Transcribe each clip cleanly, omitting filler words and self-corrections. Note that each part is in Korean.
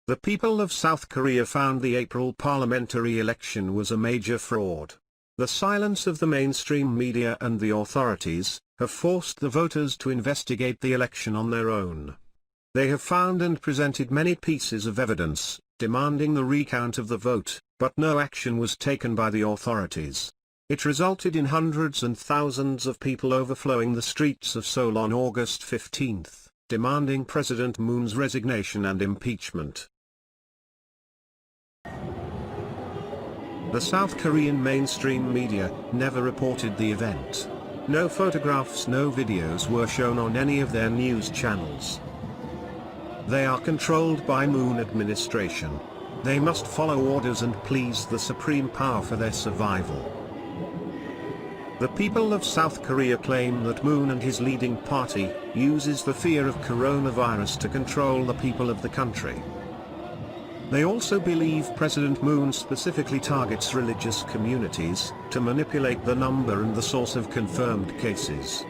The people of South Korea found the April parliamentary election was a major fraud. The silence of the mainstream media and the authorities have forced the voters to investigate the election on their own. They have found and presented many pieces of evidence, demanding the recount of the vote, but no action was taken by the authorities. It resulted in hundreds and thousands of people overflowing the streets of Seoul on August 15, demanding President Moon's resignation and impeachment. The South Korean mainstream media never reported the event. No photographs, no videos were shown on any of their news channels. They are controlled by Moon administration. They must follow orders and please the supreme power for their survival. The people of South Korea claim that Moon and his leading party uses the fear of coronavirus to control the people of the country. They also believe President Moon specifically targets religious communities to manipulate the number and the source of confirmed cases.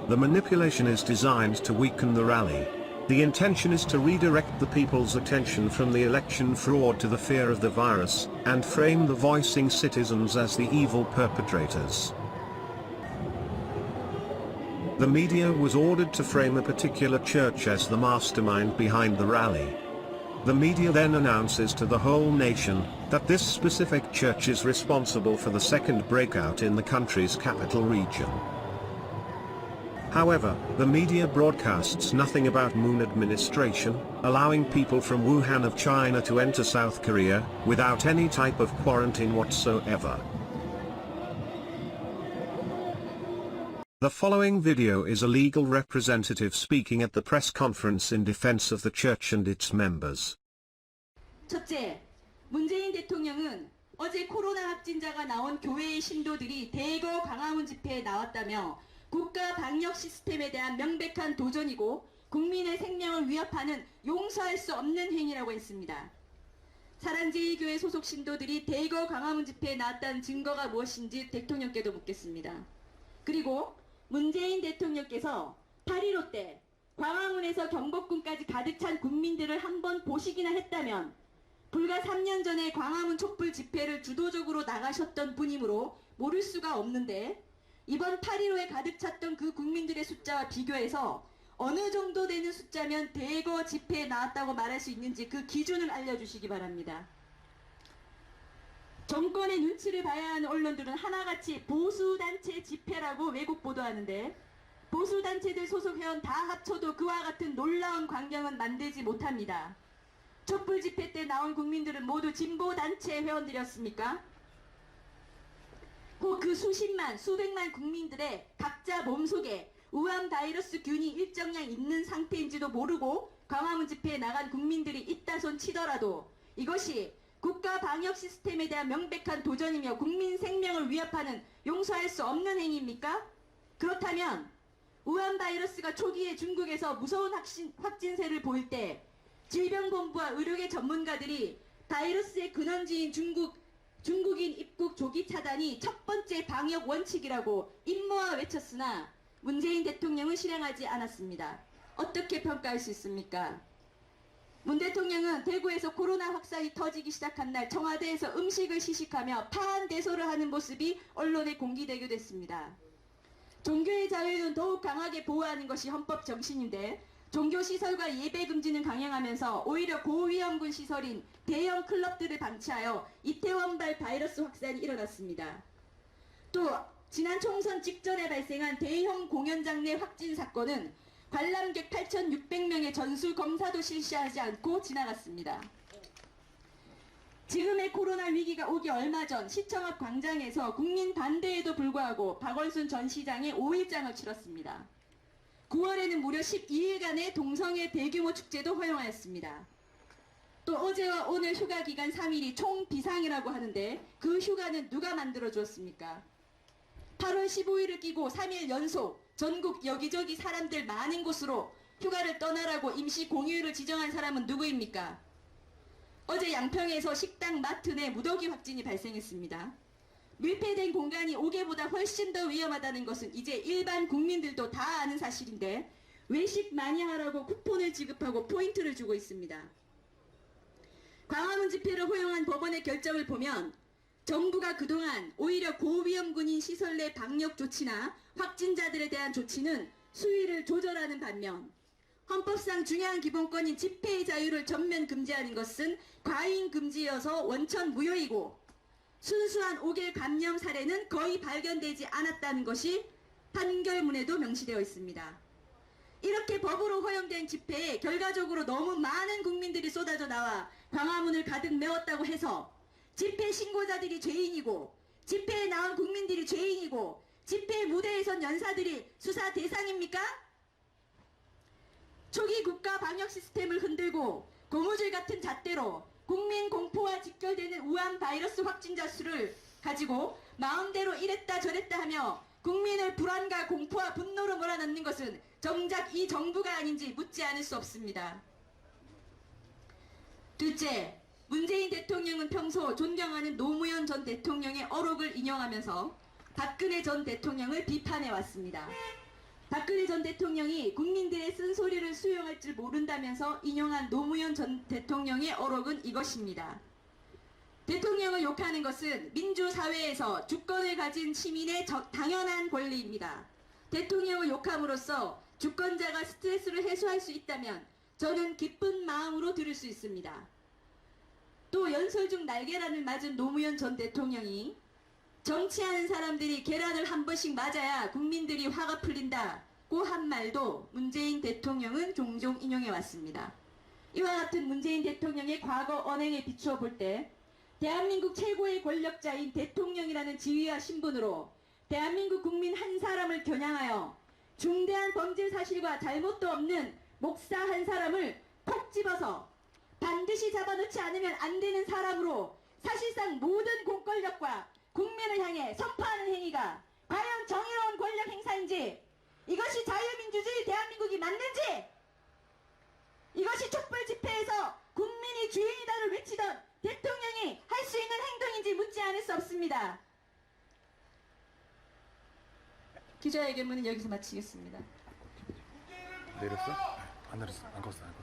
The manipulation is designed to weaken the rally. The intention is to redirect the people's attention from the election fraud to the fear of the virus, and frame the voicing citizens as the evil perpetrators. The media was ordered to frame a particular church as the mastermind behind the rally. The media then announces to the whole nation that this specific church is responsible for the second breakout in the country's capital region. However, the media broadcasts nothing about Moon administration, allowing people from Wuhan of China to enter South Korea without any type of quarantine whatsoever. The following video is a legal representative speaking at the press conference in defense of the church and its members. 첫째, 문재인 대통령은 어제 코로나 확진자가 나온 교회의 신도들이 대거 광화문 집회에 나왔다며 국가 방역 시스템에 대한 명백한 도전이고 국민의 생명을 위협하는 용서할 수 없는 행위라고 했습니다. 사랑제일교회 소속 신도들이 대거 광화문 집회에 나왔다는 증거가 무엇인지 대통령께도 묻겠습니다. 그리고 문재인 대통령께서 8.15 때 광화문에서 경복궁까지 가득 찬 국민들을 한번 보시기나 했다면 불과 3년 전에 광화문 촛불 집회를 주도적으로 나가셨던 분이므로 모를 수가 없는데 이번 8.15에 가득 찼던 그 국민들의 숫자와 비교해서 어느 정도 되는 숫자면 대거 집회에 나왔다고 말할 수 있는지 그 기준을 알려주시기 바랍니다. 정권의 눈치를 봐야 하는 언론들은 하나같이 보수단체 집회라고 왜곡 보도하는데 보수단체들 소속 회원 다 합쳐도 그와 같은 놀라운 광경은 만들지 못합니다. 촛불 집회 때 나온 국민들은 모두 진보단체 회원들이었습니까? 혹 그 수십만, 수백만 국민들의 각자 몸속에 우한 바이러스 균이 일정량 있는 상태인지도 모르고 광화문 집회에 나간 국민들이 있다 손 치더라도 이것이 국가 방역 시스템에 대한 명백한 도전이며 국민 생명을 위협하는 용서할 수 없는 행위입니까? 그렇다면 우한 바이러스가 초기에 중국에서 무서운 확진세를 보일 때 질병본부와 의료계 전문가들이 바이러스의 근원지인 중국인 입국 조기 차단이 첫 번째 방역 원칙이라고 임모아 외쳤으나 문재인 대통령은 실행하지 않았습니다. 어떻게 평가할 수 있습니까? 문 대통령은 대구에서 코로나 확산이 터지기 시작한 날 청와대에서 음식을 시식하며 파한대소를 하는 모습이 언론에 공개되기도 했습니다. 종교의 자유는 더욱 강하게 보호하는 것이 헌법 정신인데 종교시설과 예배금지는 강행하면서 오히려 고위험군 시설인 대형 클럽들을 방치하여 이태원발 바이러스 확산이 일어났습니다. 또 지난 총선 직전에 발생한 대형 공연장 내 확진 사건은 관람객 8,600명의 전수 검사도 실시하지 않고 지나갔습니다. 지금의 코로나 위기가 오기 얼마 전 시청 앞 광장에서 국민 반대에도 불구하고 박원순 전 시장이 5일장을 치렀습니다. 9월에는 무려 12일간의 동성애 대규모 축제도 허용하였습니다. 또 어제와 오늘 휴가 기간 3일이 총 비상이라고 하는데 그 휴가는 누가 만들어 주었습니까? 8월 15일을 끼고 3일 연속 전국 여기저기 사람들 많은 곳으로 휴가를 떠나라고 임시 공휴일을 지정한 사람은 누구입니까? 어제 양평에서 식당 마트 내 무더기 확진이 발생했습니다. 밀폐된 공간이 옥외보다 훨씬 더 위험하다는 것은 이제 일반 국민들도 다 아는 사실인데 외식 많이 하라고 쿠폰을 지급하고 포인트를 주고 있습니다. 광화문 집회를 허용한 법원의 결정을 보면 정부가 그동안 오히려 고위험군인 시설 내 방역 조치나 확진자들에 대한 조치는 수위를 조절하는 반면 헌법상 중요한 기본권인 집회의 자유를 전면 금지하는 것은 과잉 금지여서 원천 무효이고 순수한 5개 감염 사례는 거의 발견되지 않았다는 것이 판결문에도 명시되어 있습니다. 이렇게 법으로 허용된 집회에 결과적으로 너무 많은 국민들이 쏟아져 나와 광화문을 가득 메웠다고 해서 집회 신고자들이 죄인이고 집회에 나온 국민들이 죄인이고 집회 무대에 선 연사들이 수사 대상입니까? 초기 국가 방역 시스템을 흔들고 고무줄 같은 잣대로 국민 공포와 직결되는 우한 바이러스 확진자 수를 가지고 마음대로 이랬다 저랬다 하며 국민을 불안과 공포와 분노로 몰아넣는 것은 정작 이 정부가 아닌지 묻지 않을 수 없습니다. 둘째, 문재인 대통령은 평소 존경하는 노무현 전 대통령의 어록을 인용하면서 박근혜 전 대통령을 비판해 왔습니다. 박근혜 전 대통령이 국민들의 쓴소리를 수용할 줄 모른다면서 인용한 노무현 전 대통령의 어록은 이것입니다. 대통령을 욕하는 것은 민주사회에서 주권을 가진 시민의 당연한 권리입니다. 대통령을 욕함으로써 주권자가 스트레스를 해소할 수 있다면 저는 기쁜 마음으로 들을 수 있습니다. 또 연설 중 날계란을 맞은 노무현 전 대통령이 정치하는 사람들이 계란을 한 번씩 맞아야 국민들이 화가 풀린다고 한 말도 문재인 대통령은 종종 인용해 왔습니다. 이와 같은 문재인 대통령의 과거 언행에 비추어 볼 때 대한민국 최고의 권력자인 대통령이라는 지위와 신분으로 대한민국 국민 한 사람을 겨냥하여 중대한 범죄 사실과 잘못도 없는 목사 한 사람을 콕 집어서 반드시 잡아놓지 않으면 안 되는 사람으로 사실상 모든 공권력과 국민을 향해 선포하는 행위가 과연 정의로운 권력 행사인지, 이것이 자유민주주의 대한민국이 맞는지, 이것이 촛불 집회에서 국민이 주인이다를 외치던 대통령이 할 수 있는 행동인지 묻지 않을 수 없습니다. 기자회견문은 여기서 마치겠습니다. 내렸어? 안 내렸어. 안 껐어.